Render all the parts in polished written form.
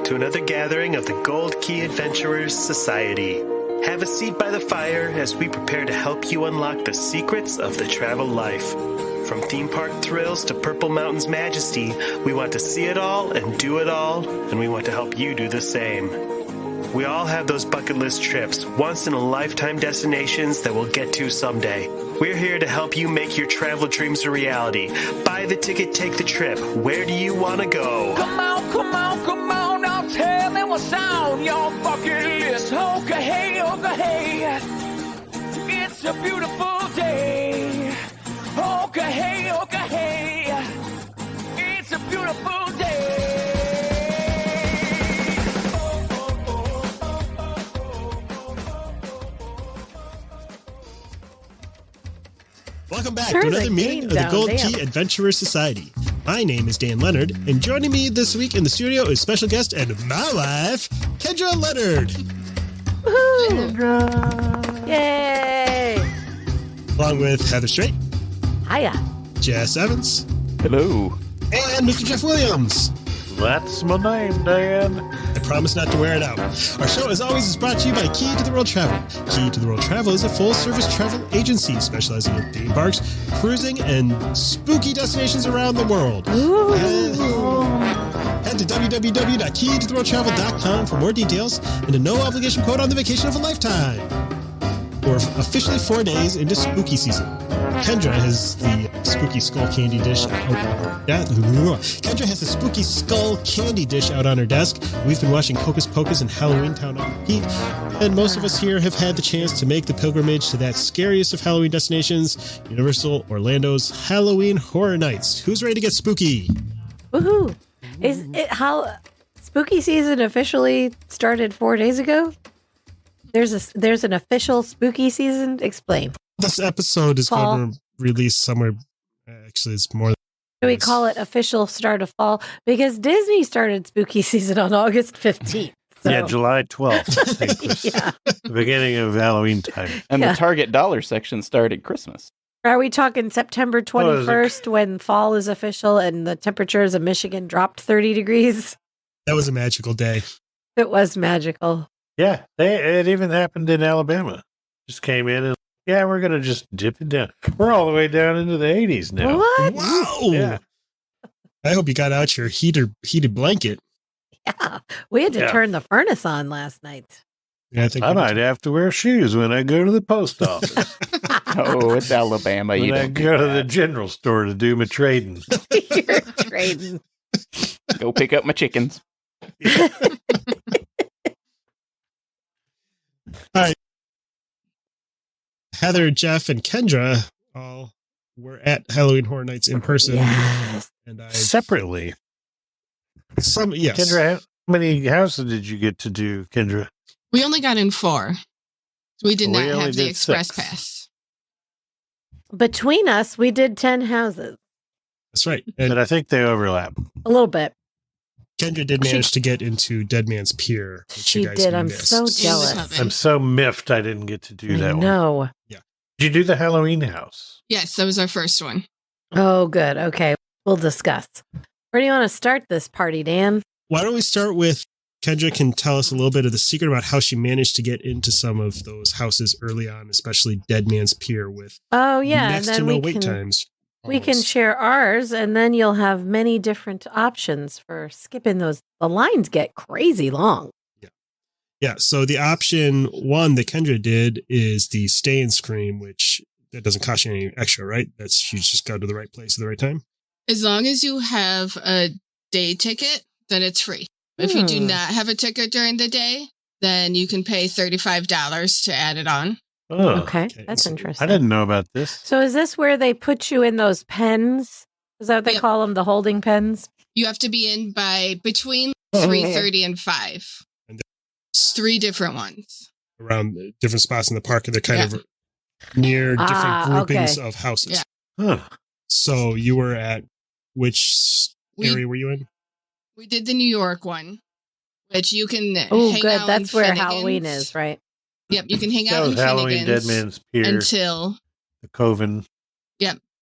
to another gathering of the Gold Key Adventurers Society. Have a seat by the fire as we prepare to help you unlock the secrets of the travel life. From theme park thrills to Purple Mountain's majesty, we want to see it all and do it all, and we want to help you do the same. We all have those bucket list trips, once-in-a-lifetime destinations that we'll get to someday. We're here to help you make your travel dreams a reality. Buy the ticket, take the trip. Where do you want to go? Come on, come on, come on, now tell me what's on your bucket list. Okay, hey, okay, hey. It's a beautiful day. Okay, hey, okay, hey. It's a beautiful day. Welcome back to another meeting of the Gold Key Adventurers Society. My name is Dan Leonard, and joining me this week in the studio is special guest and my wife, Kendra Leonard. Kendra. Yay! Along with Heather Strait. Hiya. Jess Evans. Hello. And Mr. Jeff Williams. That's my name, Dan. I promise not to wear it out. Our show, as always, is brought to you by Key to the World Travel. Key to the World Travel is a full-service travel agency specializing in theme parks, cruising, and spooky destinations around the world. Head to www.keytotheworldtravel.com for more details and a no-obligation quote on the vacation of a lifetime. We're officially 4 days into spooky season. Kendra has the spooky skull candy dish. Kendra has the spooky skull candy dish out on her desk. We've been watching Hocus Pocus and Halloweentown on repeat, and most of us here have had the chance to make the pilgrimage to that scariest of Halloween destinations, Universal Orlando's Halloween Horror Nights. Who's ready to get spooky? Woohoo! Is it how spooky season officially started 4 days ago? There's an official spooky season. Explain. This episode is going to release somewhere. Actually, it's more. Do we call it official start of fall? Because Disney started spooky season on August 15th. So. Yeah, July 12th. I think was the beginning of Halloween time. And the Target dollar section started Christmas. Are we talking September 21st when fall is official and the temperatures in Michigan dropped 30 degrees? That was a magical day. It was magical. Yeah, it even happened in Alabama. Just came in and, yeah, we're going to just dip it down. We're all the way down into the 80s now. What? Wow. Yeah. I hope you got out your heated blanket. Yeah. We had to turn the furnace on last night. Yeah, I might have to wear shoes when I go to the post office. Oh, it's Alabama. When I go to the general store to do my trading. You're trading. Go pick up my chickens. All right. Heather, Jeff, and Kendra all were at Halloween Horror Nights in person. Yes. And Separately. Yes. Kendra, how many houses did you get to do, Kendra? We only got in 4. We did not only have the did express 6. pass. Between us, we did 10 houses. That's right. But And I think they overlap. A little bit. Kendra did manage to get into Dead Man's Pier. Which She you guys did. I'm missed. so jealous. I'm so miffed I didn't get to do that one. No. Did you do the Halloween house? Yes, that was our first one. Oh, good. Okay. We'll discuss. Where do you want to start this party, Dan? Why don't we start with Kendra can tell us a little bit of the secret about how she managed to get into some of those houses early on, especially Dead Man's Pier with Oh, yeah. next and to then no we wait can, times. we can share ours, and then you'll have many different options for skipping those. The lines get crazy long. Yeah, so the option one that Kendra did is the Stay and Scream, which that doesn't cost you any extra, right? That's you just go to the right place at the right time. As long as you have a day ticket, then it's free. If you do not have a ticket during the day, then you can pay $35 to add it on. Oh, Okay. That's so interesting. I didn't know about this. So is this where they put you in those pens? Is that what they Yep. call them? The holding pens? You have to be in by between 3:30 and 5. And 3 different ones. Around different spots in the park, they're kind of near different groupings of houses. Yeah. Huh. So you were at which area were you in? We did the New York one, which you can Oh, hang good. out That's in where Finnegan's. Halloween is, right? Yep, you can hang That out was in Halloween, Finnegan's Dead Man's Pier, until the Coven.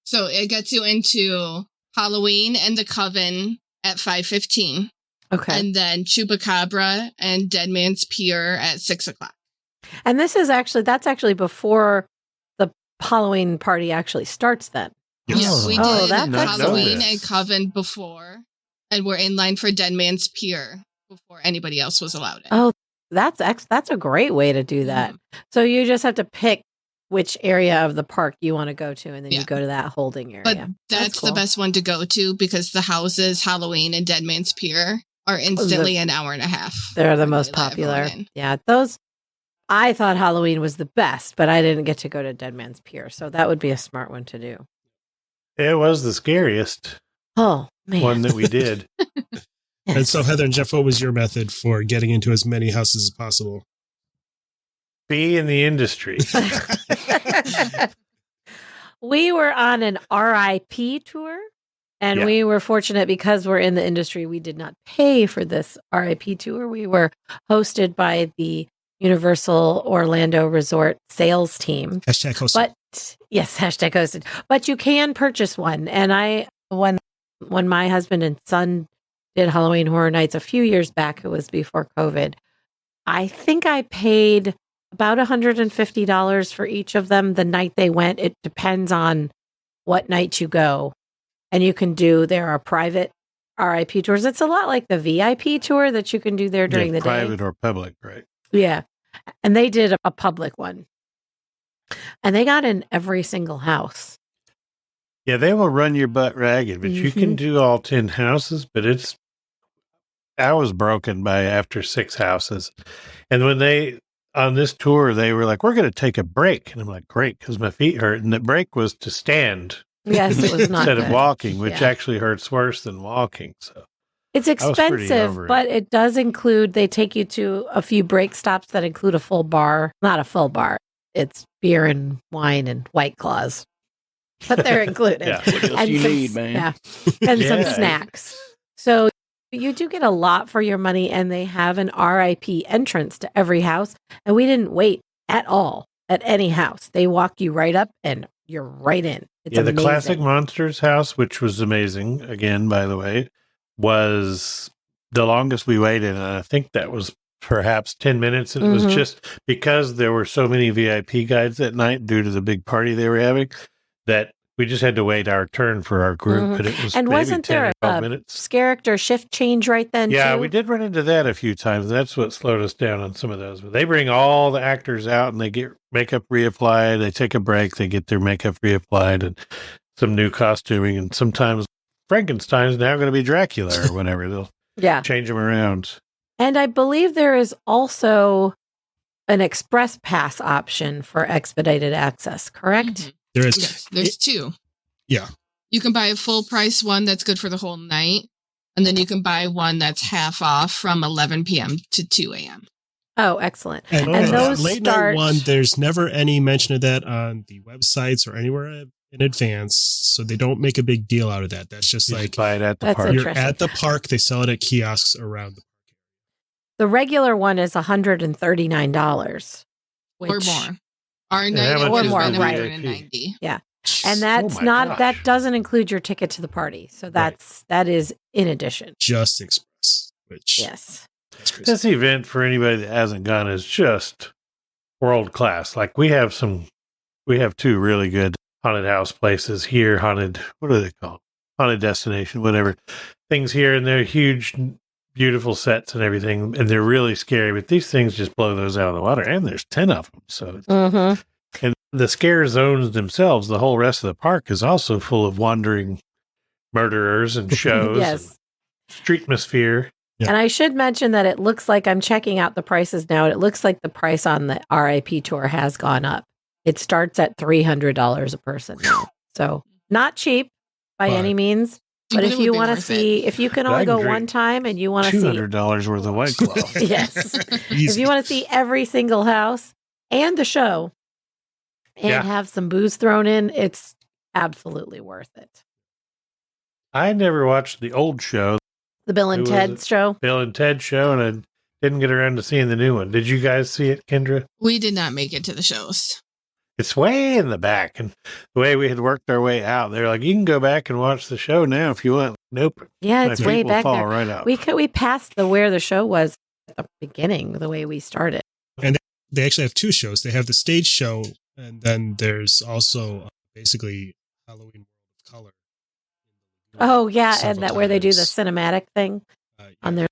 so it gets you into Halloween and the Coven at 5:15. Okay. And then Chupacabra and Dead Man's Pier at 6 o'clock. And that's actually before the Halloween party actually starts then. Yes, we Oh, did that's Halloween excellent. and Coven before, and we're in line for Dead Man's Pier before anybody else was allowed in. Oh, that's a great way to do that. So you just have to pick which area of the park you want to go to, and then you go to that holding area. But that's cool. the best one to go to because the houses, Halloween and Dead Man's Pier, are instantly an hour and a half. They're the most popular. Yeah, those. I thought Halloween was the best, but I didn't get to go to Dead Man's Pier, so that would be a smart one to do. It was the scariest Oh, man. one that we did. And so, Heather and Jeff, what was your method for getting into as many houses as possible? Be in the industry. We were on an RIP tour, and we were fortunate because we're in the industry. We did not pay for this RIP tour. We were hosted by the Universal Orlando Resort sales team. Hashtag hosted. But yes, hashtag hosted. But you can purchase one. And when my husband and son did Halloween Horror Nights a few years back, it was before COVID, I think I paid about $150 for each of them the night they went. It depends on what night you go. And there are private RIP tours. It's a lot like the VIP tour that you can do there during the day. Private or public, right? Yeah. And they did a public one. And they got in every single house. Yeah, they will run your butt ragged, but you can do all 10 houses, but I was broken by after 6 houses. And when on this tour, they were like, we're going to take a break. And I'm like, great, because my feet hurt. And the break was to stand. Yes, it was not instead good. of walking, which actually hurts worse than walking. So it's expensive, but it does include, they take you to a few break stops that include a full bar. Not a full bar. It's beer and wine and White Claws. But they're included. What else you need, man? Yeah. And some snacks. So you do get a lot for your money, and they have an RIP entrance to every house. And we didn't wait at all at any house. They walk you right up and you're right in. It's the amazing. Classic Monsters house, which was amazing, again, by the way, was the longest we waited. And I think that was perhaps 10 minutes. And it was just because there were so many VIP guides that night due to the big party they were having that we just had to wait our turn for our group. But it was and maybe wasn't 10 there or 12 a minutes. character shift change right then, Yeah, too? we did run into that a few times. That's what slowed us down on some of those. But they bring all the actors out and they get makeup reapplied. They take a break. They get their makeup reapplied and some new costuming. And sometimes Frankenstein's now going to be Dracula or whatever. They'll change them around. And I believe there is also an express pass option for expedited access, correct? There is. Yes, there's 2. Yeah. You can buy a full price one that's good for the whole night. And then you can buy one that's half off from 11 p.m. to 2 a.m. Oh, excellent. And those late start... night one, there's never any mention of that on the websites or anywhere in advance. So they don't make a big deal out of that. That's just You like just buy it at the park. You're at the park. They sell it at kiosks around the park. The regular one is $139. Or more. Our night or has more, been right. $190. Yeah. And that's that doesn't include your ticket to the party. So that is in addition. Just Express, which yes. This event for anybody that hasn't gone is just world class. Like we have 2 really good haunted house places here. What are they called? Haunted destination, whatever. Things here, and they're huge, beautiful sets and everything, and they're really scary. But these things just blow those out of the water, and there's 10 of them. So, and the scare zones themselves, the whole rest of the park is also full of wandering murderers and shows. Yes. And streetmosphere. Yeah. And I should mention that it looks like I'm checking out the prices now. And it looks like the price on the RIP tour has gone up. It starts at $300 a person now. So not cheap by any means. But if you want to see, if you can only go one time and you want to see $200 worth of White Claw. yes. If you want to see every single house and the show and have some booze thrown in, it's absolutely worth it. I never watched the old show. The Bill and Ted show? Bill and Ted show, and I didn't get around to seeing the new one. Did you guys see it, Kendra? We did not make it to the shows. It's way in the back. And the way we had worked our way out, they're like, you can go back and watch the show now if you want. Nope. Yeah, My it's feet way will back fall there. right out. We passed where the show was at the beginning, the way we started. And they actually have two shows. They have the stage show, and then there's also basically Halloween World of Color. Oh yeah, and Several that where they do the times. cinematic thing on their.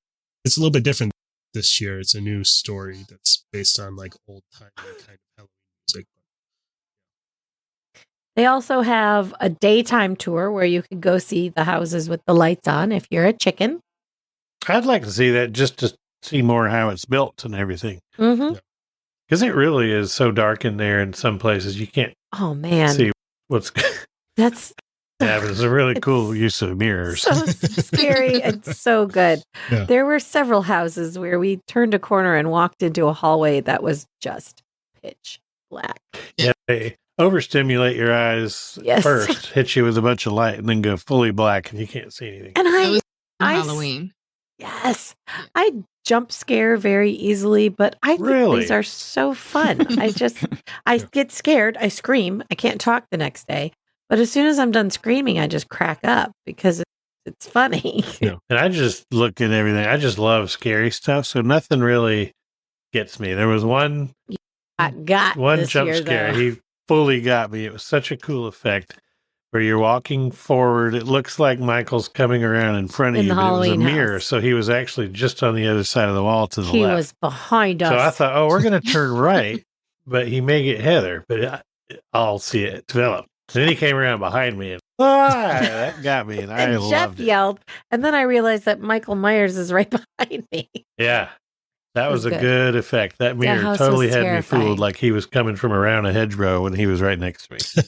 It's a little bit different this year. It's a new story that's based on like old time kind of Halloween music. They also have a daytime tour where you can go see the houses with the lights on if you're a chicken. I'd like to see that just to see more how it's built and everything. Mm-hmm. Because it really is so dark in there in some places. You can't Oh man, see what's that's happening. It's a really cool use of mirrors. so scary and so good. Yeah. There were several houses where we turned a corner and walked into a hallway that was just pitch black. Yeah, they overstimulate your eyes Yes. first, hit you with a bunch of light, and then go fully black, and you can't see anything. And That was I Halloween. yes, I jump scare very easily, but I think Really? these are so fun. I get scared, I scream, I can't talk the next day. But as soon as I'm done screaming, I just crack up because it's funny. And I just look at everything. I just love scary stuff, so nothing really gets me. There was one I got this jump year, scare. though. He fully got me. It was such a cool effect where you're walking forward. It looks like Michael's coming around in front of In you, the but it was a Halloween mirror. house. So he was actually just on the other side of the wall to the He left. was behind us. So I thought, oh, we're going to turn right, but he may get Heather, but I'll see it develop. And then he came around behind me and that got me, and I and Jeff loved it. yelled, and then I realized that Michael Myers is right behind me. Yeah. That It was was a good. good effect. That mirror house totally was had me terrifying. fooled, like he was coming from around a hedgerow when he was right next to me.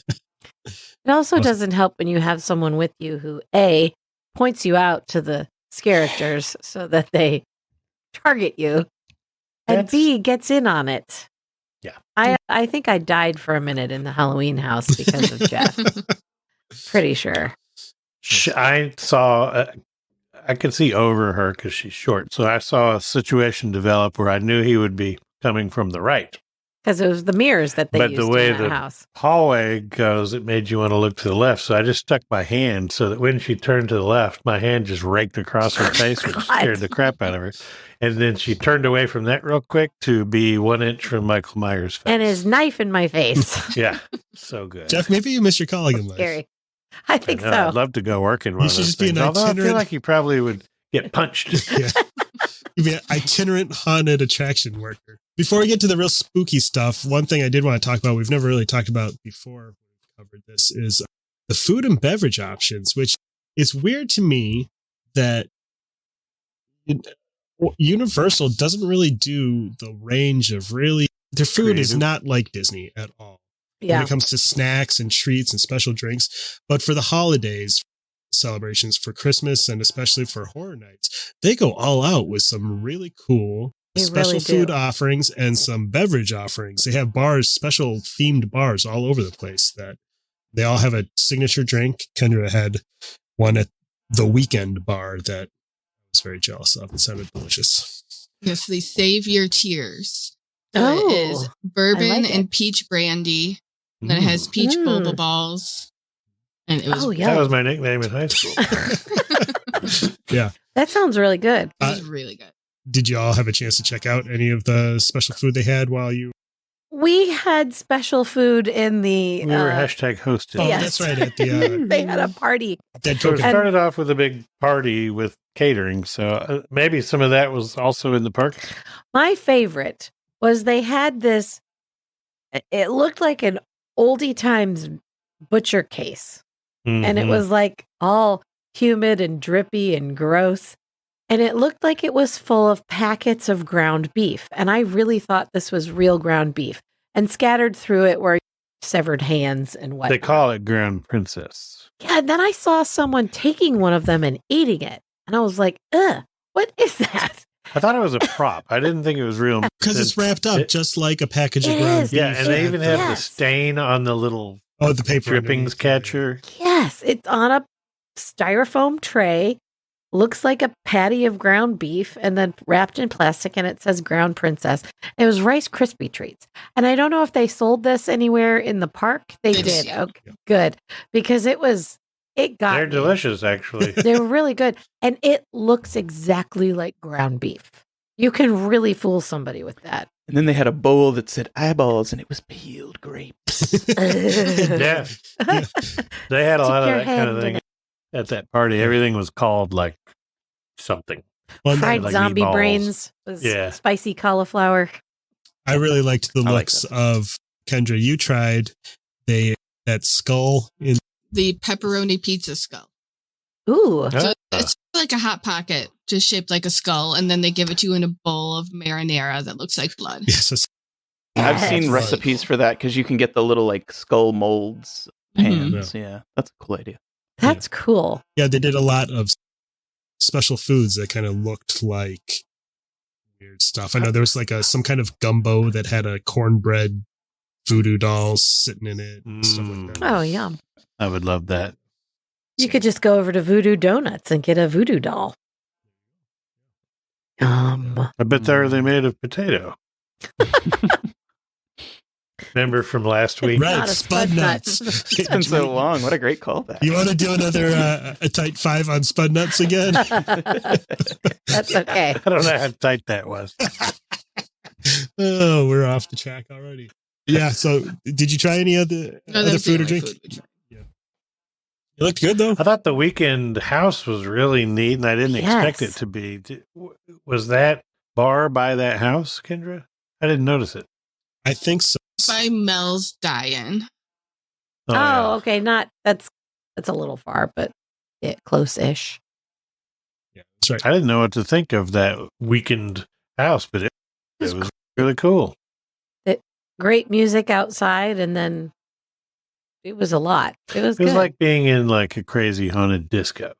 It also doesn't help when you have someone with you who A, points you out to the characters so that they target you, and That's- B, gets in on it. Yeah. I think I died for a minute in the Halloween house because of Jeff. Pretty sure. I saw, I could see over her because she's short. So I saw a situation develop where I knew he would be coming from the right. Because it was the mirrors that they But used the way in that the house. hallway goes, it made you want to look to the left. So I just stuck my hand so that when she turned to the left, my hand just raked across her face, which God. scared the crap out of her. And then she turned away from that real quick to be 1 inch from Michael Myers' face. And his knife in my face. Yeah, so good. Jeff, maybe you missed your calling in life. Scary. I I think know, so. I'd love to go work in one of should those just be an things. Although I feel itinerant- like you probably would get punched. Yeah. You'd be an itinerant haunted attraction worker. Before we get to the real spooky stuff, one thing I did want to talk about, we've never really talked about before we've covered this, is the food and beverage options, which is weird to me that Universal doesn't really do the range of really, their food is Creative. not like Disney at all. When Yeah. it comes to snacks and treats and special drinks. But for the holidays, celebrations for Christmas, and especially for horror nights, they go all out with some really cool They special really food do. offerings and some beverage offerings. They have bars, special themed bars all over the place that they all have a signature drink. Kendra had one at the Weekend bar that I was very jealous of. It sounded delicious. Yes, they save your tears. So Oh, it is bourbon like it. and peach brandy. Then it has peach Mm. boba balls. And it was, Oh, That yeah. was my nickname in high school. Yeah. That sounds really good. it was really good. Did you all have a chance to check out any of the special food they had while you? We had special food in the. We were hashtag hosted. Oh, Yes. that's right. At the they had a party. that So it token. started off with a big party with catering. So maybe some of that was also in the park. My favorite was they had this. It looked like an oldie times butcher case, and it Mhm. was like all humid and drippy and gross. And it looked like it was full of packets of ground beef. And I really thought this was real ground beef. And scattered through it were severed hands and They whatnot. call it Ground Princess. Yeah, and then I saw someone taking one of them and eating it. And I was like, ugh, what is that? I thought it was a prop. I didn't think it was real. Because it's wrapped up It- just like a package of It ground is. Yeah, beef and they at even the- have the Yes. stain on the little oh, the paper drippings underneath. catcher. Yes, it's on a styrofoam tray. looks like a patty of ground beef and then wrapped in plastic, and it says ground princess. It was Rice Krispie treats. And I don't know if they sold this anywhere in the park. They did. Yeah. Okay, good. Because it got They're me. delicious, actually. They were really good. And it looks exactly like ground beef. You can really fool somebody with that. And then they had a bowl that said eyeballs, and it was peeled grapes. Yeah. They had a lot of your that kind of hand in thing it. at that party. Everything was called like something. Fried like zombie meatballs. brains was Yeah. spicy cauliflower. I really liked the I like looks that. of Kendra. You tried that skull in The pepperoni pizza skull. Ooh. So it's like a hot pocket, just shaped like a skull, and then they give it to you in a bowl of marinara that looks like blood. yes, I've seen Yes. recipes for that because you can get the little like skull molds pans. Yeah, that's a cool idea. That's cool. yeah, they did a lot of special foods that kind of looked like weird stuff. I know there was like some kind of gumbo that had a cornbread voodoo doll sitting in it and stuff like that. Oh, yum. I would love that. You could just go over to Voodoo Donuts and get a voodoo doll. I bet they made of potato. Remember from last week? Right, Not a spud spud nuts. nut. It's been so long. What a great callback. You want to do another a tight 5 on spud nuts again? That's okay. I don't know how tight that was. Oh, we're off the track already. Yeah. So, did you try any other No, other that's the food or only drink? food we tried. It looked good though. I thought the weekend house was really neat, and I didn't expect Yes. it to be. Was that bar by that house, Kendra? I didn't notice it. I think so. By Mel's Dine. Oh, yeah. okay. That's a little far, but close-ish. Yeah, that's right. I didn't know what to think of that weekend house, but it was really cool. Great music outside, and then it was a lot. It was It was good. like being in like a crazy haunted disco.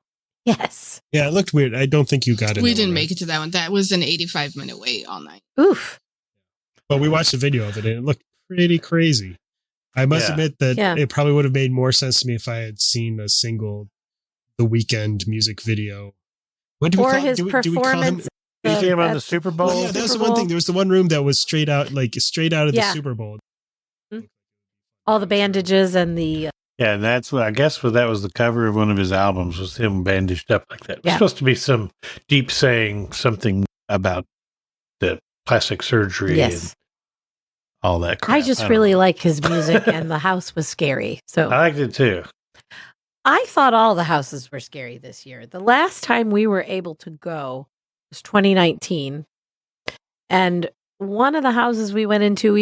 Yes. Yeah, it looked weird. I don't think you got it. We didn't make it to that one. That was an 85-minute wait all night. Oof. But we watched a video of it and it looked pretty crazy. I must Yeah. admit that Yeah. it probably would have made more sense to me if I had seen a single The Weeknd music video. What do we Or call his do we call him? performance. Did you see him on at the Super Bowl? Well, yeah, that was the Super one thing. Bowl. There was the one room that was straight out of Yeah. the Super Bowl. All the bandages and the Yeah, and that's what I guess that was the cover of one of his albums, was him bandaged up like that. It was Yeah. supposed to be some deep saying something about the plastic surgery yes. and all that crap. I just don't really know. like his music, and the house was scary. So I liked it too. I thought all the houses were scary this year. The last time we were able to go was 2019. And one of the houses we went into,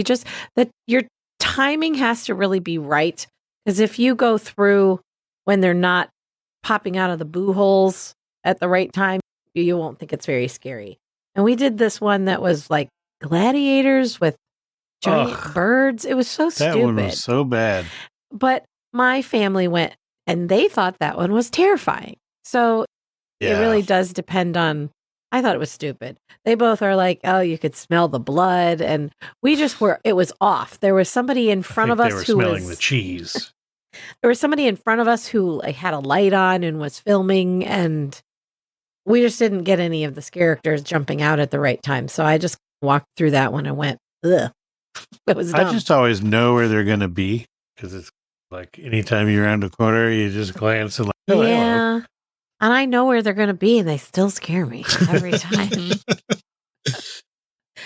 your timing has to really be right. Because if you go through when they're not popping out of the boo holes at the right time, you won't think it's very scary. And we did this one that was like gladiators with giant Ugh. birds. It was so That stupid. one was so bad. But my family went and they thought that one was terrifying. So it really does depend on. I thought it was stupid. They both are like, oh, you could smell the blood. And we just it was off. There was somebody in front of us they were who smelling was, the cheese. there was somebody in front of us who like had a light on and was filming. And we just didn't get any of the characters jumping out at the right time. So I just walked through that one and went, ugh. It was dumb. I just always know where they're going to be, because it's like anytime you're around a corner, you just glance and like, oh, hello. yeah. And I know where they're going to be, and they still scare me every time.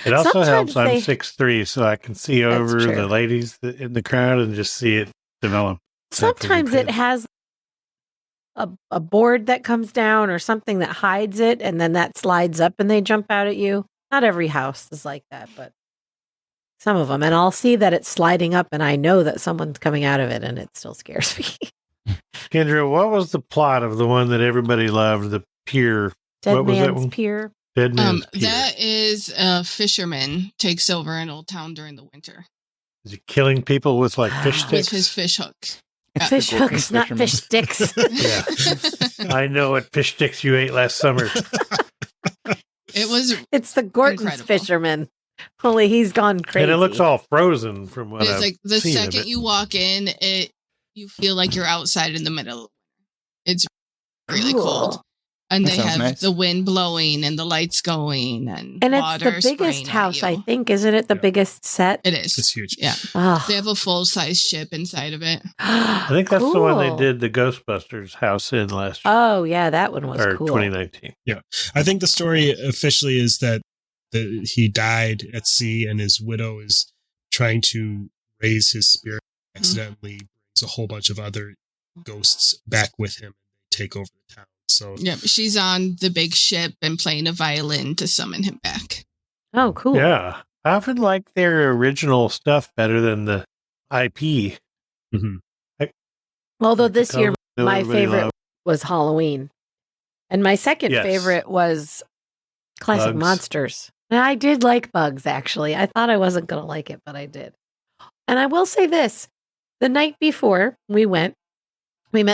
It also Sometimes helps I'm they- 6'3", so I can see over true. the ladies in the crowd and just see it develop. Sometimes it has a board that comes down or something that hides it, and then that slides up and they jump out at you. Not every house is like that, but some of them. And I'll see that it's sliding up, and I know that someone's coming out of it, and it still scares me. Kendra, what was the plot of the one that everybody loved, the pier? Dead What was that Man's one? Pier. Dead Man's Pier. That is a fisherman takes over an old town during the winter Is he killing people with like fish with sticks? his fish hook. Fish Typical hooks, not fisherman. fish sticks. Yeah. I know what fish sticks you ate last summer. It was It's the Gorton's Incredible. fisherman. Only he's gone crazy. And it looks all frozen from what it's I've like the seen of second it. you walk in, you feel like you're outside in the middle. It's really Cool. cold. And That they sounds have nice. the wind blowing and the lights going and And it's water the biggest spraying house, at I you. think. Isn't it the Yeah. biggest set? It is. It's huge. Yeah. Oh, They have a full-size ship inside of it. I think that's the one they did the Ghostbusters house in last year, Oh, yeah, that one was or cool. 2019. I think the story officially is that he died at sea and his widow is trying to raise his spirit. Accidentally brings a whole bunch of other ghosts back with him and take over the town. So Yep. She's on the big ship and playing a violin to summon him back. Oh, cool. Yeah. I often like their original stuff better than the IP. mhm. Although this year, Tell my everybody favorite love was Halloween. And my second Yes. favorite was Classic Bugs. Monsters. And I did like Bugs, actually. I thought I wasn't going to like it, but I did. And I will say this. The night before we met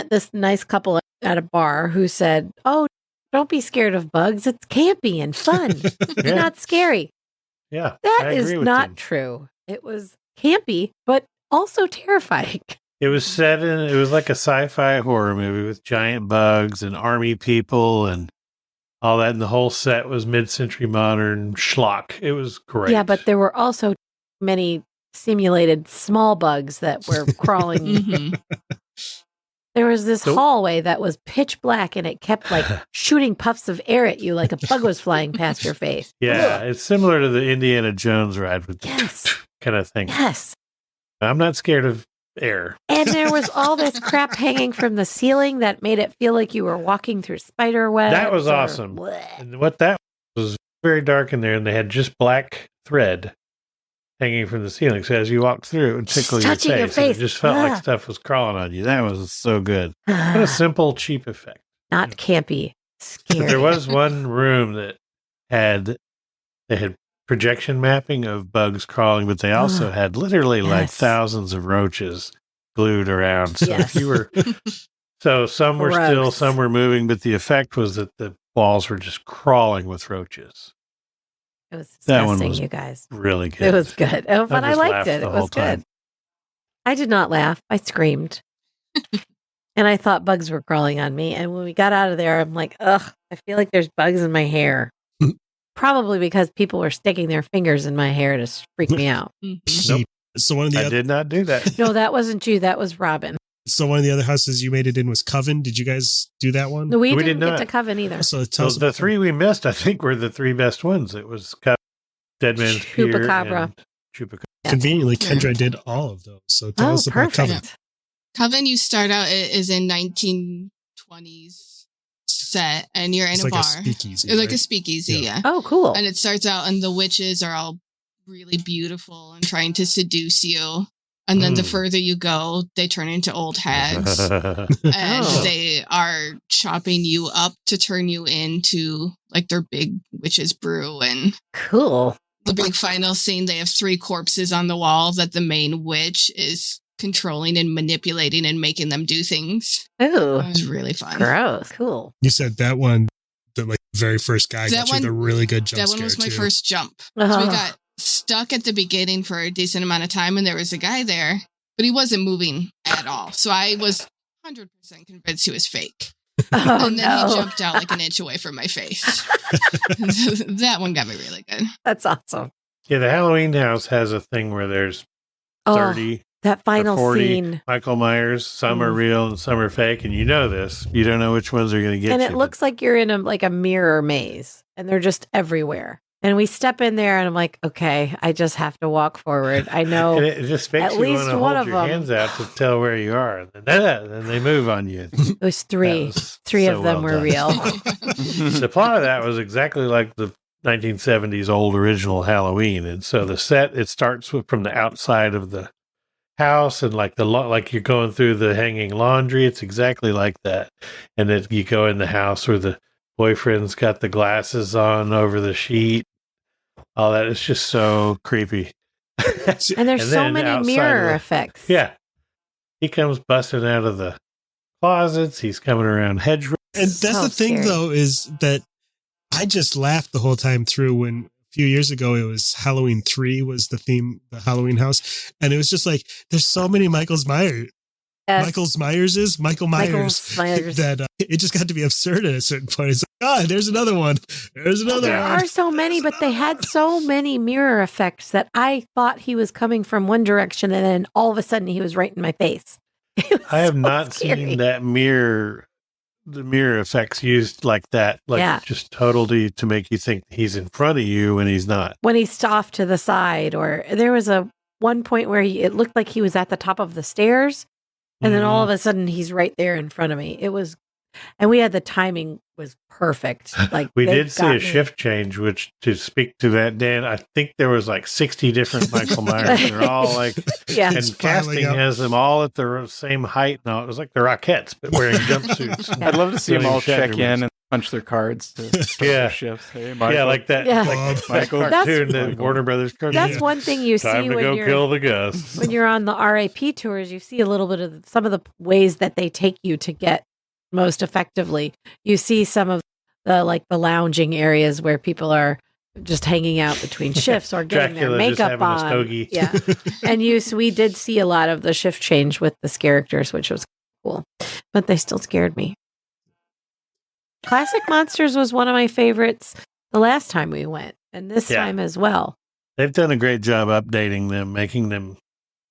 this nice couple at a bar who said, "Oh, don't be scared of bugs. It's campy and fun. It's Yeah. not scary." Yeah. That I is agree with not them. true. It was campy, but also terrifying. It was it was like a sci-fi horror movie with giant bugs and army people and all that. And the whole set was mid-century modern schlock. It was great. Yeah, but there were also many simulated small bugs that were crawling. Mhm. There was this So- hallway that was pitch black and it kept like shooting puffs of air at you like a bug was flying past your face. Yeah, Ugh. it's similar to the Indiana Jones ride with Yes. kind of thing. Yes. I'm not scared of air. And there was all this crap hanging from the ceiling that made it feel like you were walking through spider webs. That was or- awesome. Blech. And what that was very dark in there, and they had just black thread hanging from the ceiling. So as you walked through, it would Just tickle your touching your face. And face. it just felt Ugh. like stuff was crawling on you. That was so good. What a simple, cheap effect. Not campy. Scary. There was one room that they had projection mapping of bugs crawling, but they also had literally like Yes. thousands of roaches glued around. So Yes. if you were, so some were still, Gross. some were moving, but the effect was that the walls were just crawling with roaches. It was That one disgusting, was you guys. Really good. It was good. Oh, but I just liked laughed it. the It whole was time. good. I did not laugh. I screamed. And I thought bugs were crawling on me. And when we got out of there, I'm like, ugh, I feel like there's bugs in my hair. Probably because people were sticking their fingers in my hair to freak me out. Mhm. Nope. So one of the I other, did not do that. No, that wasn't you. That was Robin. so one of the other houses you made it in was Coven. Did you guys do that one? No, we We didn't did get not. to Coven either. So tell us The about three we missed, I think, were the three best ones. It was Dead Man's Pier Chupacabra. and Chupacabra. Conveniently, Kendra did all of those. So tell Oh, us about Coven. perfect. Coven, you start out is in 1920s set, and you're in It's a like bar. a speakeasy. It's like a right? speakeasy, Yeah. yeah. Oh, cool. And it starts out, and the witches are all really beautiful and trying to seduce you. And then the Mm. further you go, they turn into old hags. and Oh. they are chopping you up to turn you into like their big witches brew. And Cool. the big final scene, they have 3 corpses on the wall that the main witch is controlling and manipulating and making them do things. Ooh, It was really fun. gross. Cool. You said that one, the like very first guy That got you one- the really good jump That scare one was my too. first jump. So we got stuck at the beginning for a decent amount of time, and there was a guy there, but he wasn't moving at all. So I was 100% convinced he was fake. Oh, And then he no. jumped out like an inch away from my face. That one got me really good. That's awesome. Yeah, the Halloween house has a thing where there's Oh, 30 that or final 40 scene. Michael Myers. Some are Mm. real and some are fake, and you know this. You don't know which ones are going to get And you. it looks like you're in a mirror maze and they're just everywhere. And we step in there and I'm like, okay, I just have to walk forward. I and know. it just makes at you least want to one hold of your them. hands out to tell where you are. And then they move on you. It was That 3. was 3 so of them well were done. real. The plot of that was exactly like the 1970s old original Halloween. And so the set, it starts from the outside of the house and like like you're going through the hanging laundry. It's exactly like that. And then you go in the house where the boyfriend's got the glasses on over the sheet. All that. It's just so creepy. And there's And so then many outside mirror of the- effects. Yeah. He comes busting out of the closets. He's coming around hedgerows. And that's So the thing, scary. though, is that I just laughed the whole time through when a few years ago it was Halloween 3 was the theme, the Halloween house. And it was just like, there's so many Michael Myers Michael Myers that it just got to be absurd at a certain point. It's like, there's another one. There's another There one. are so many, but they had so many mirror effects that I thought he was coming from one direction, and then all of a sudden he was right in my face. I have not seen that the mirror effects used like that, just totally to make you think he's in front of you when he's not. When he's off to the side, or there was one point where it looked like he was at the top of the stairs, and then all of a sudden he's right there in front of me. It was, and we had the timing was perfect. Like we did see a shift change, which to speak to that, Dan, I think there was like 60 different Michael Myers. They're all like, and casting has them all at the same height. Now it was like the Rockettes, but wearing jumpsuits. I'd love to see them all check in and punch their cards to start their shifts. Hey, Michael. Like that. Yeah. Like Michael cartoon, the Warner Brothers cartoon. That's one thing you Time see to when go you're kill the Gus. When you're on the RAP tours. You see a little bit of some of the ways that they take you to get most effectively. You see some of the lounging areas where people are just hanging out between shifts or getting their makeup on. Yeah. And we did see a lot of the shift change with the characters, which was cool, but they still scared me. Classic Monsters was one of my favorites the last time we went, and this time as well. They've done a great job updating them, making them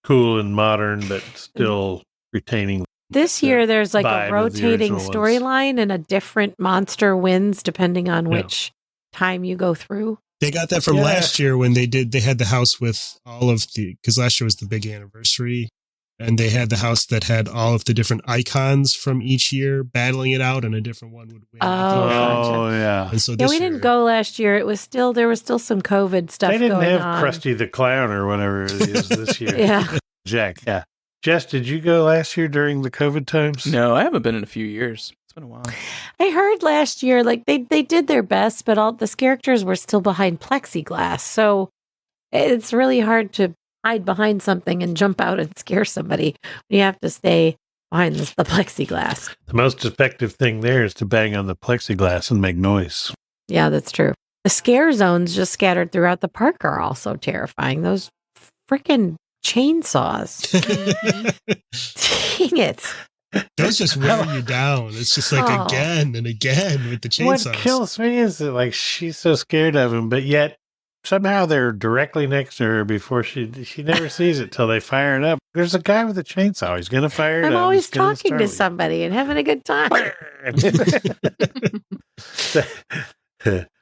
cool and modern, but still retaining. This year, there's like a rotating storyline, and a different monster wins depending on which time you go through. They got that from last year when they had the house with all of because last year was the big anniversary, and they had the house that had all of the different icons from each year battling it out, and a different one would win. Oh, yeah. And so we didn't go last year. There was still some COVID stuff going on. They didn't have Krusty the Clown or whatever it is this year. Yeah. Jack, Jess, did you go last year during the COVID times? No, I haven't been in a few years. It's been a while. I heard last year, they did their best, but all the characters were still behind plexiglass. So it's really hard to hide behind something and jump out and scare somebody. You have to stay behind the plexiglass. The most effective thing there is to bang on the plexiglass and make noise. Yeah, that's true. The scare zones just scattered throughout the park are also terrifying. Those freaking chainsaws. Dang it. Those just wear you down. It's just like again and again with the chainsaws. What kills me is that she's so scared of them, but yet somehow they're directly next to her before she never sees it till they fire it up. There's a guy with a chainsaw. He's going to fire it up. I'm always talking to somebody and having a good time.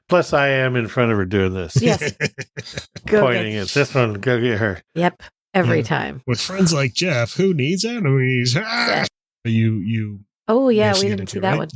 Plus, I am in front of her doing this. Yes. Pointing at this one. Go get her. Yep. Every time. With friends like Jeff, who needs enemies? You. Oh, yeah. We didn't see that one.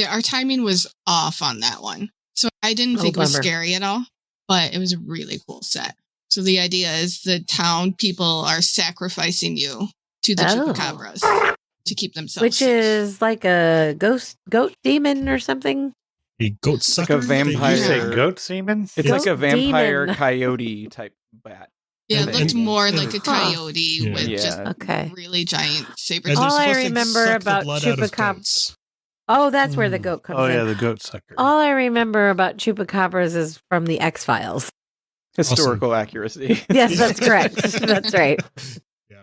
Our timing was off on that one. So I didn't think it was scary at all, but it was a really cool set. So the idea is the town people are sacrificing you to the chupacabras to keep themselves Which safe. is like a goat demon or something. A goat sucker? Like a vampire. Did you say goat semen? It's like a vampire coyote type bat. Yeah, it looked more like a coyote with just really giant saber. All I remember about chupacabras. Oh, that's where the goat comes in. Oh, yeah, the goat sucker. All I remember about chupacabras is from the X-Files. Historical accuracy. Yes, that's correct. That's right. Yeah,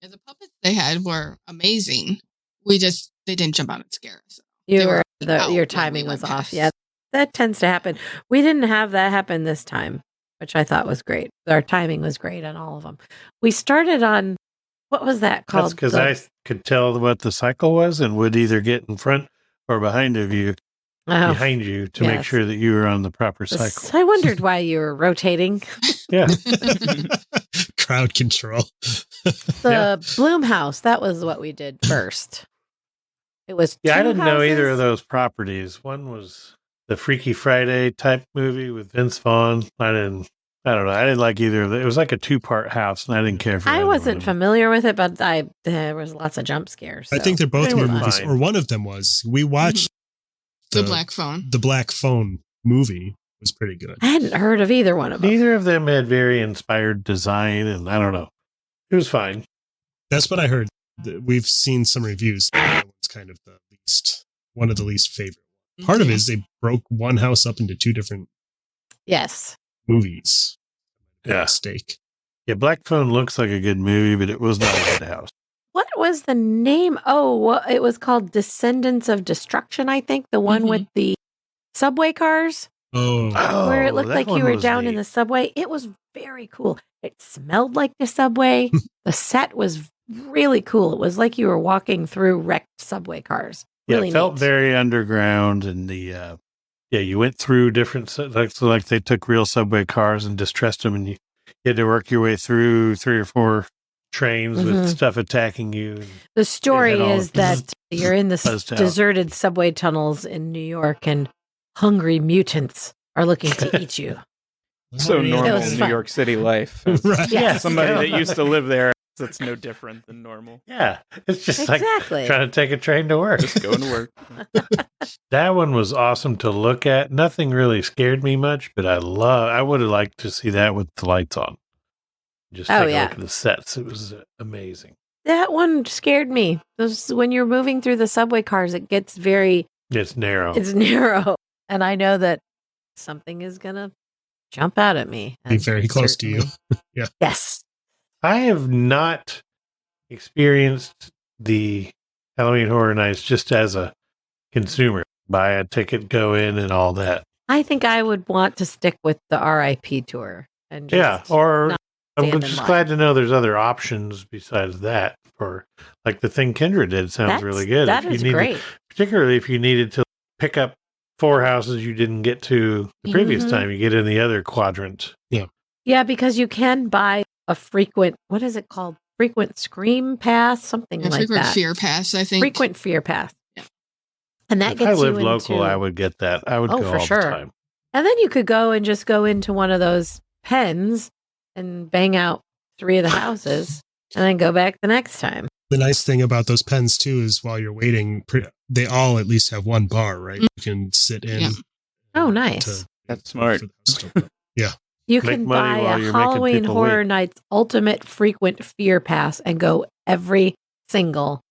the puppets they had were amazing. They didn't jump out and scare us. Your timing was off. Yeah, that tends to happen. We didn't have that happen this time, which I thought was great. Our timing was great on all of them. We started on, what was that called? That's because I could tell what the cycle was and would either get in front or behind you to make sure that you were on the proper cycle. I wondered why you were rotating. Yeah. Crowd control. The Bloom House, that was what we did first. It was I didn't know either of those properties. One was the Freaky Friday type movie with Vince Vaughn. I don't know. I didn't like either of them. It was like a 2-part house, and I didn't care for it. I wasn't familiar with it, but there was lots of jump scares. So. I think they're both movies, or one of them was. We watched the Black Phone. The Black Phone movie was pretty good. I hadn't heard of either one of them. Neither of them had very inspired design, and I don't know. It was fine. That's what I heard. We've seen some reviews. That one's kind of one of the least favorite. Part of it is they broke one house up into 2 different movies. Yeah. Mistake. Yeah, Black Phone looks like a good movie, but it was not a good house. What was the name? Oh, well, it was called Descendants of Destruction, I think. The one with the subway cars. Oh, Where it looked that like you one were was down in neat. the subway. It was very cool. It smelled like the subway. The set was really cool. It was like you were walking through wrecked subway cars. Really it felt neat. very underground, and you went through different like they took real subway cars and distressed them, and you had to work your way through 3 or 4 trains with stuff attacking you. The story is that you're in the buzzed out. deserted subway tunnels in New York, and hungry mutants are looking to eat you. So yeah. normal was in fun. New York City life. As Right. Yeah. somebody that used to live there, that's no different than normal. Yeah, it's just Exactly. like trying to take a train to work. Just going to work. That one was awesome to look at. Nothing really scared me much, but I would have liked to see that with the lights on. Just take a look at the sets. It was amazing. That one scared me. When you're moving through the subway cars, it gets It's narrow. it's narrow. And I know that something is going to jump out at me. Be very close to you. Yeah. Yes. I have not experienced the Halloween Horror Nights just as a consumer. Buy a ticket, go in, and all that. I think I would want to stick with the RIP tour. And just or not I'm stand in just line. glad to know there's other options besides that. For like the thing Kendra did sounds really good. That If is you needed- great. Particularly if you needed to pick up 4 houses you didn't get to the previous time, you get in the other quadrant. Yeah, because you can buy a frequent, what is it called? Frequent Scream Pass, something like frequent that. fear pass, I think. Frequent Fear Pass. Yeah. And that If gets I lived you local, into, I would get that. I would Oh, go for all sure. the time. And then you could go and just go into one of those pens and bang out 3 of the houses and then go back the next time. The nice thing about those pens too is while you're waiting, they all at least have one bar, right? You can sit in. Yeah. Oh, nice. That's smart. You Make can money buy while a you're making Halloween people Horror wait. Nights Ultimate Frequent Fear Pass and go every single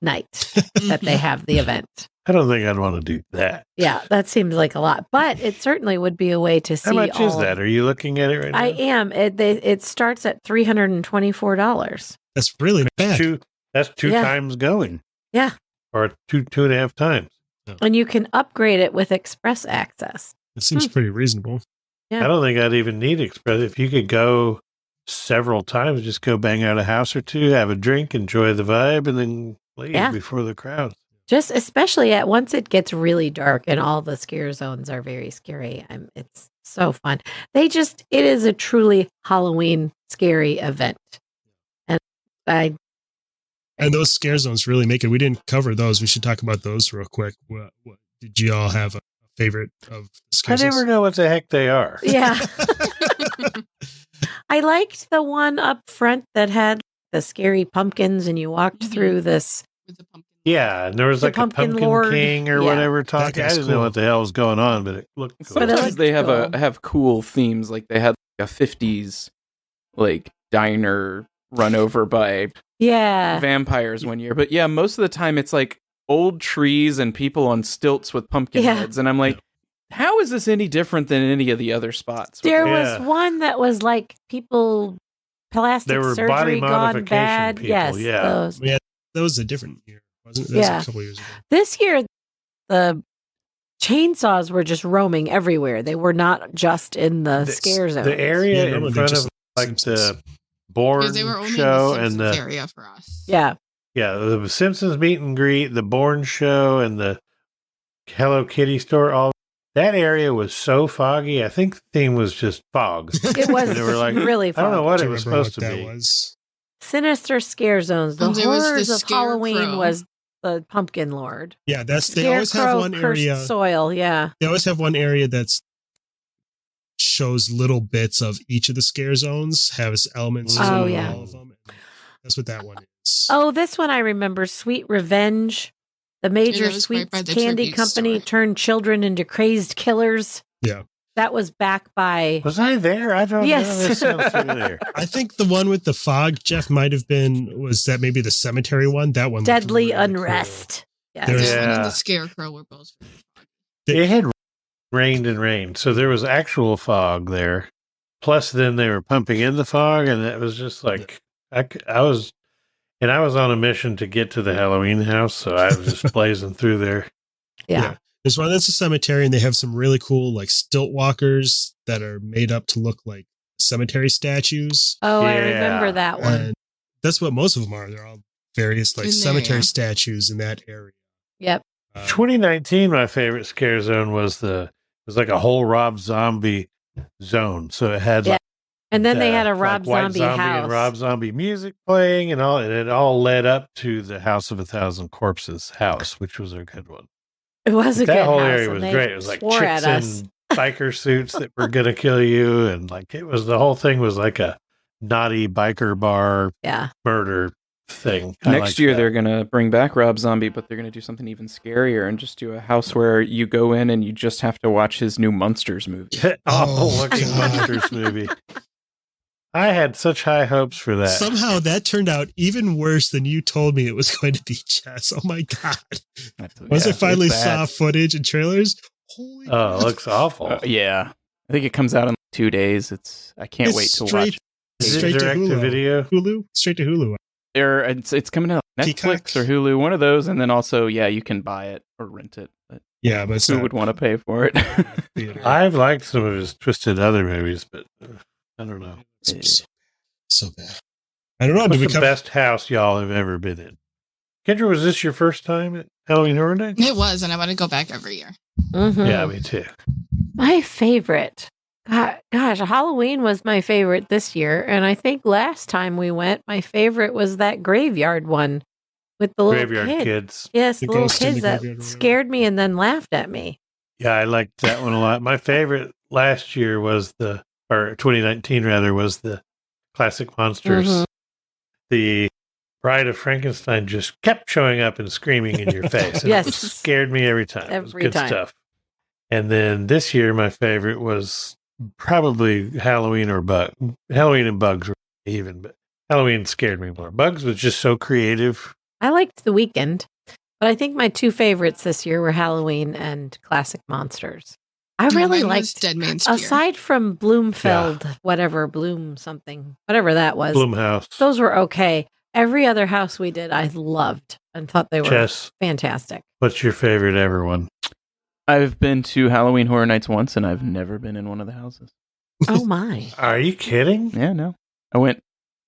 night that they have the event. I don't think I'd want to do that. Yeah, that seems like a lot, but it certainly would be a way to see. How much is that? Are you looking at it right now? I am. It starts at $324. That's really not bad. That's two Yeah. times going. Yeah. Or two and a half times. And you can upgrade it with express access. It seems pretty reasonable. Yeah. I don't think I'd even need express. If you could go several times, just go bang out a house or two, have a drink, enjoy the vibe, and then leave before the crowd. Just especially once it gets really dark and all the scare zones are very scary. It's so fun. It is a truly Halloween scary event. And And those scare zones really make it. We didn't cover those. We should talk about those real quick. What did you all have a favorite of the scare I never zones? know what the heck they are. yeah. I liked the one up front that had the scary pumpkins and you walked through this. With the pumpkin. Yeah, and there was The like Pumpkin a pumpkin Lord. king or Yeah. whatever talking. I guy's didn't know cool. what the hell was going on, but it looked cool. But it Sometimes they cool. have cool themes. Like they had like a 50s like diner run over by Yeah. vampires one year. But yeah, most of the time it's like old trees and people on stilts with pumpkin Yeah. heads. And I'm like, how is this any different than any of the other spots? There Yeah. was one that was like people, plastic They were surgery body gone modification bad. people, Yes. yeah. Those. Yeah, that was a different year, wasn't it? That was Yeah. a couple years ago. This year, the chainsaws were just roaming everywhere. They were not just in the scare zone. The area Yeah, normally in they're front just of like Simpsons. the Bourne Because they were only show in the and Simpsons the area for us. Yeah. the Simpsons meet and greet, the Bourne show, and the Hello Kitty store. All that area was so foggy. I think the theme was just fog. It was And they were like, really I fun. don't know what Do it you was remember supposed to what be. that was? Sinister scare zones. The There was the horrors of Scarecrow. Halloween was the Pumpkin Lord. Yeah, they always have Scarecrow, one cursed area. soil. Yeah. They always have one area that's shows little bits of each of the scare zones, has elements Oh, to yeah. all of them. That's what that one is. Oh, this one I remember. Sweet Revenge. The major that was right sweets by the candy tribute company store. turned children into crazed killers. Yeah. That was back by. Was I there? I don't Yes. know. This sounds familiar. I think the one with the fog, Jeff, might have been, was that maybe the cemetery one? That one. looked Deadly really cool. Unrest. Yes. There's- That one and Yeah. the Scarecrow were both. It had rained and rained, so there was actual fog there. Plus, then they were pumping in the fog, and it was just like I was. And I was on a mission to get to the Halloween house, so I was just blazing through there. Yeah. There's one that's a cemetery, and they have some really cool like stilt walkers that are made up to look like cemetery statues. Oh, I Yeah. remember that one. And that's what most of them are. They're all various like In there, cemetery yeah. statues in that area. Yep. 2019, my favorite scare zone was like a whole Rob Zombie zone. So it had Yeah. And then they had a like Rob White Zombie and house. Rob Zombie music playing and all, and it all led up to the House of a Thousand Corpses house, which was a good one. It was a That good whole house, area and was they great. It was like swore at chicks us. in biker suits that were gonna kill you, and like the whole thing was like a naughty biker bar Yeah. murder thing. I Next liked year that. they're gonna bring back Rob Zombie, but they're gonna do something even scarier and just do a house where you go in and you just have to watch his new Monsters movie. awful Oh, looking God. monsters movie. I had such high hopes for that. Somehow that turned out even worse than you told me it was going to be, Jess. Oh my God. Once I finally it's bad. saw footage and trailers, holy Oh, it looks awful. Yeah, I think it comes out in 2 days. I can't It's wait to straight- watch. Is it straight to direct to Hulu. video? Hulu? Straight to Hulu. It's coming out on Peacock? Netflix or Hulu, one of those, and then also you can buy it or rent it. But Yeah, but it's who not would want to pay for it? theater. I've liked some of his twisted other movies, but I don't know. So bad. I don't know. What's Did we the come? best house y'all have ever been in? Kendra, was this your first time at Halloween Horror Nights? It was, and I want to go back every year. Mhm. Yeah, me too. My favorite. Gosh, Halloween was my favorite this year. And I think last time we went, my favorite was that graveyard one with the little Graveyard kid. Kids. Yes, The the little ghost in kids the that graveyard or whatever. scared me and then laughed at me. Yeah, I liked that one a lot. My favorite last year was or 2019 rather, was the Classic Monsters. Mhm. The Bride of Frankenstein just kept showing up and screaming in your face. And Yes. It scared me every time. It was Every good time. stuff. And then this year, my favorite was probably Halloween or Halloween and Bugs were even, but Halloween scared me more. Bugs was just so creative. I liked The Weekend, but I think my two favorites this year were Halloween and Classic Monsters. I really Mine was liked, Dead Man's Spear. aside from Bloomfeld, Bloom something, whatever that was. Bloomhouse. Those were okay. Every other house we did, I loved and thought they were Jess, fantastic. what's your favorite ever one? I've been to Halloween Horror Nights once, and I've never been in one of the houses. Oh my! Are you kidding? Yeah, no. I went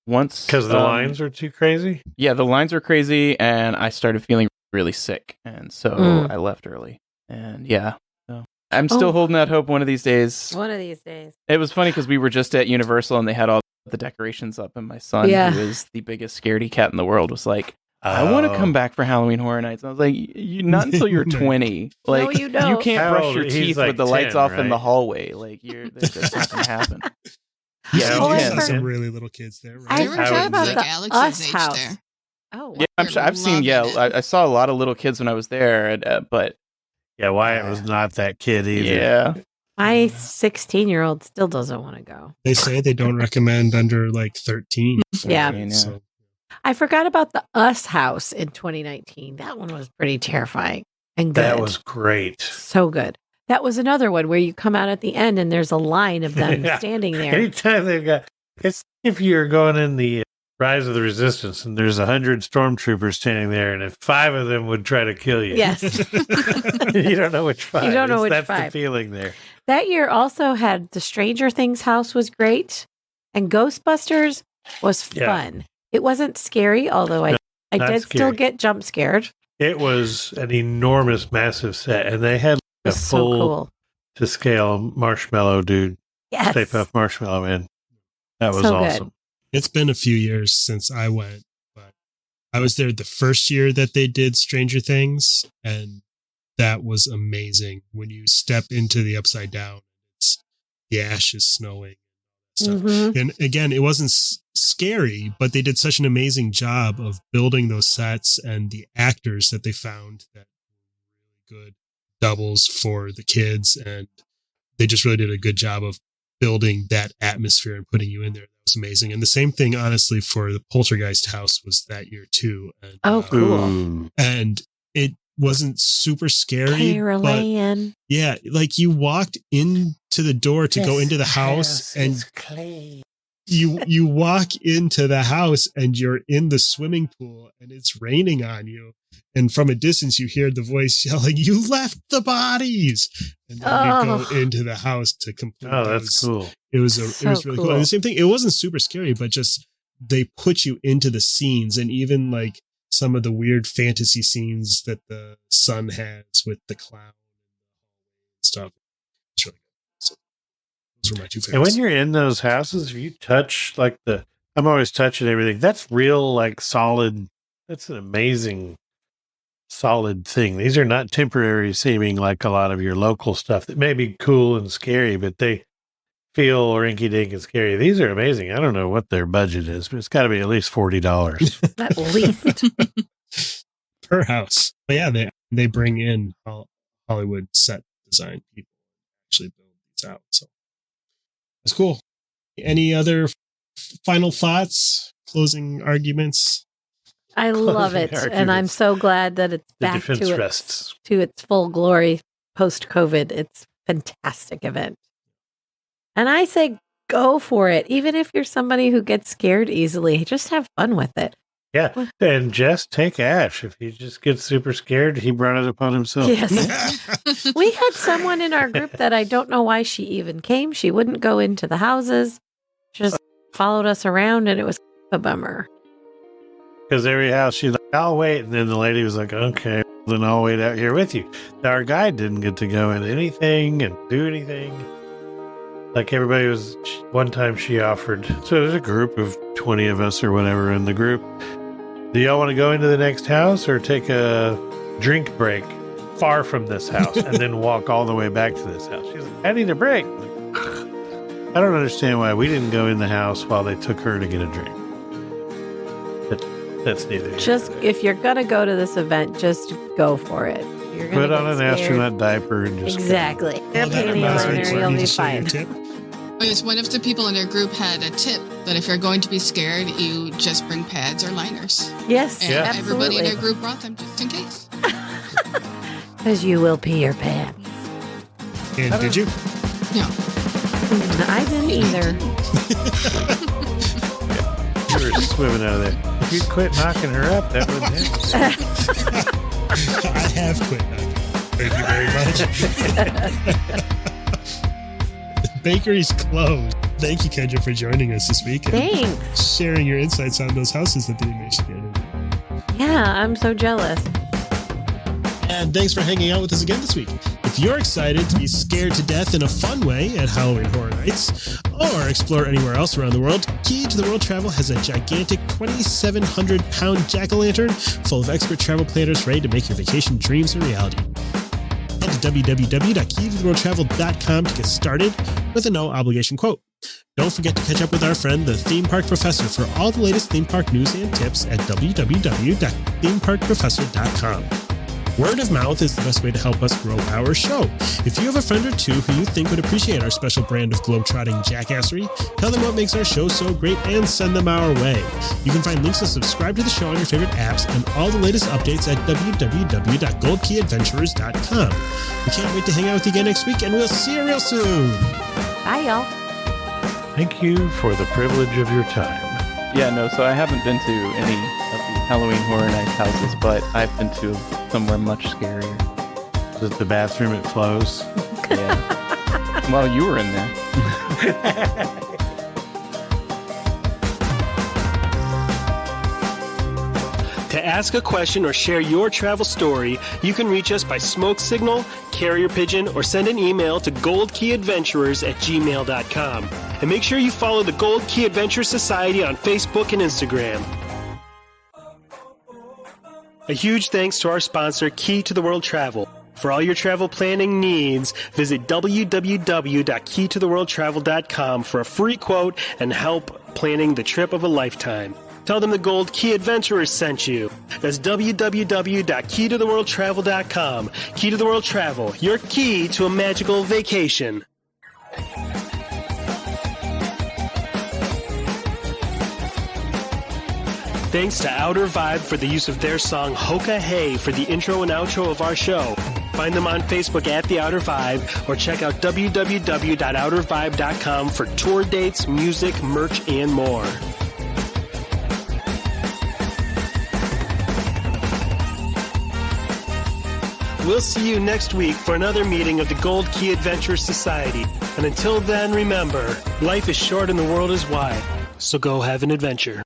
once. Because the lines are too crazy? Yeah, the lines were crazy, and I started feeling really sick, and so I left early. And yeah, so I'm still holding out hope one of these days. One of these days. It was funny because we were just at Universal, and they had all the decorations up, and my son, Yeah. who is the biggest scaredy cat in the world, was like, I want to come back for Halloween Horror Nights. And I was like, you not until you're 20. Like, No, you don't. you can't How brush old? your He's teeth like with the lights 10, off in the right? hallway. Like, that's not going to happen. Yeah, Oh, we I saw forgot. some really little kids there. I Right? There were forgot Howard about and the like Alex's Us age house. there. Oh, Yeah, I'm sure. I've seen. Yeah, Loving it. I saw a lot of little kids when I was there, but Yeah, Wyatt was not that kid either. yeah, my 16-year-old still doesn't want to go. They say they don't recommend under like 13. Yeah. I mean, So I forgot about the Us house in 2019. That one was pretty terrifying and good. That was great. so good. That was another one where you come out at the end and there's a line of them Yeah. standing there. Anytime they've got, it's if you're going in the Rise of the Resistance and there's 100 stormtroopers standing there, and if 5 of them would try to kill you, Yes. you don't know which 5. You don't know which That's 5. the feeling there. That year also had the Stranger Things house was great, and Ghostbusters was Yeah. fun. It wasn't scary, although I not did still scary. get jump scared. It was an enormous, massive set, and they had It a was so full cool. to scale marshmallow dude, Yes. Stay Puft Marshmallow in. That was So good. awesome. it's been a few years since I went, but I was there the first year that they did Stranger Things, and that was amazing. When you step into the Upside Down, the ash is snowing. Stuff. Mhm. And again, it wasn't scary, but they did such an amazing job of building those sets and the actors that they found that were really good doubles for the kids. And they just really did a good job of building that atmosphere and putting you in there. That was amazing. And the same thing, honestly, for the Poltergeist house was that year too. And, Oh, cool. Ooh. and it wasn't super scary, Carol but Ann. yeah, like you walked into the door to go into the house and clay. you walk into the house and you're in the swimming pool and it's raining on you. And from a distance, you hear the voice yelling, "You left the bodies!" And then you go into the house to complete. Oh, that's cool. It was really cool. And the same thing. It wasn't super scary, but just they put you into the scenes, and even like some of the weird fantasy scenes that the son has with the clown and stuff. It's really good. So those were my two favorites. And when you're in those houses, if you touch I'm always touching everything. That's real, like solid. That's an amazing, solid thing. These are not temporary seeming like a lot of your local stuff that may be cool and scary, but they feel rinky-dink and scary. These are amazing. I don't know what their budget is, but it's got to be at least $40. At least. Per house. But yeah, they bring in Hollywood set design people to actually build these out. So that's cool. Any other final thoughts, closing arguments? I love it. And I'm so glad that it's back to its full glory post-COVID. It's a fantastic event. And I say go for it. Even if you're somebody who gets scared easily, just have fun with it. Yeah. And just take Ash. If he just gets super scared, he brought it upon himself. Yes. We had someone in our group that I don't know why she even came. She wouldn't go into the houses, just followed us around, and it was a bummer. Because every house, she's like, I'll wait. And then the lady was like, okay, then I'll wait out here with you. Our guide didn't get to go in anything and do anything. Like everybody was, one time she offered, so there's a group of 20 of us or whatever in the group. Do y'all want to go into the next house or take a drink break far from this house and then walk all the way back to this house? She's like, I need a break. I don't understand why we didn't go in the house while they took her to get a drink. But that's neither. Just, if you're going to go to this event, just go for it. You're Put on an astronaut diaper and just exactly. You'll be fine. Because one of the people in their group had a tip that if you're going to be scared, you just bring pads or liners. Yes, and everybody in their group brought them just in case. Because you will pee your pants. And did you? No. I didn't either. You were swimming out of there. If you quit knocking her up, that wouldn't happen. I have quit knocking. Thank you very much. The bakery's closed. Thank you, Kendra, for joining us this week. Thanks. Sharing your insights on those houses that didn't make it. Yeah, I'm so jealous. And thanks for hanging out with us again this week. If you're excited to be scared to death in a fun way at Halloween Horror Nights, or explore anywhere else around the world, Key to the World Travel has a gigantic 2,700-pound jack-o'-lantern full of expert travel planners ready to make your vacation dreams a reality. Head to www.keytotheworldtravel.com to get started with a no-obligation quote. Don't forget to catch up with our friend, the Theme Park Professor, for all the latest theme park news and tips at www.themeparkprofessor.com. Word of mouth is the best way to help us grow our show. If you have a friend or two who you think would appreciate our special brand of globetrotting jackassery, tell them what makes our show so great and send them our way. You can find links to subscribe to the show on your favorite apps and all the latest updates at www.goldkeyadventurers.com. We can't wait to hang out with you again next week, and we'll see you real soon. Bye, y'all. Thank you for the privilege of your time. Yeah, no, so I haven't been to any of the Halloween Horror Nights houses, but I've been to somewhere much scarier. Is it the bathroom at Flo's? Yeah. Well, you were in there. To ask a question or share your travel story, you can reach us by smoke signal, carrier pigeon, or send an email to goldkeyadventurers@gmail.com. And make sure you follow the Gold Key Adventure Society on Facebook and Instagram. A huge thanks to our sponsor, Key to the World Travel. For all your travel planning needs, visit www.keytotheworldtravel.com for a free quote and help planning the trip of a lifetime. Tell them the Gold Key Adventurers sent you. That's www.keytotheworldtravel.com. Key to the World Travel, your key to a magical vacation. Thanks to Outer Vibe for the use of their song Hoka Hey for the intro and outro of our show. Find them on Facebook at The Outer Vibe or check out www.outervibe.com for tour dates, music, merch, and more. We'll see you next week for another meeting of the Gold Key Adventurers Society. And until then, remember, life is short and the world is wide. So go have an adventure.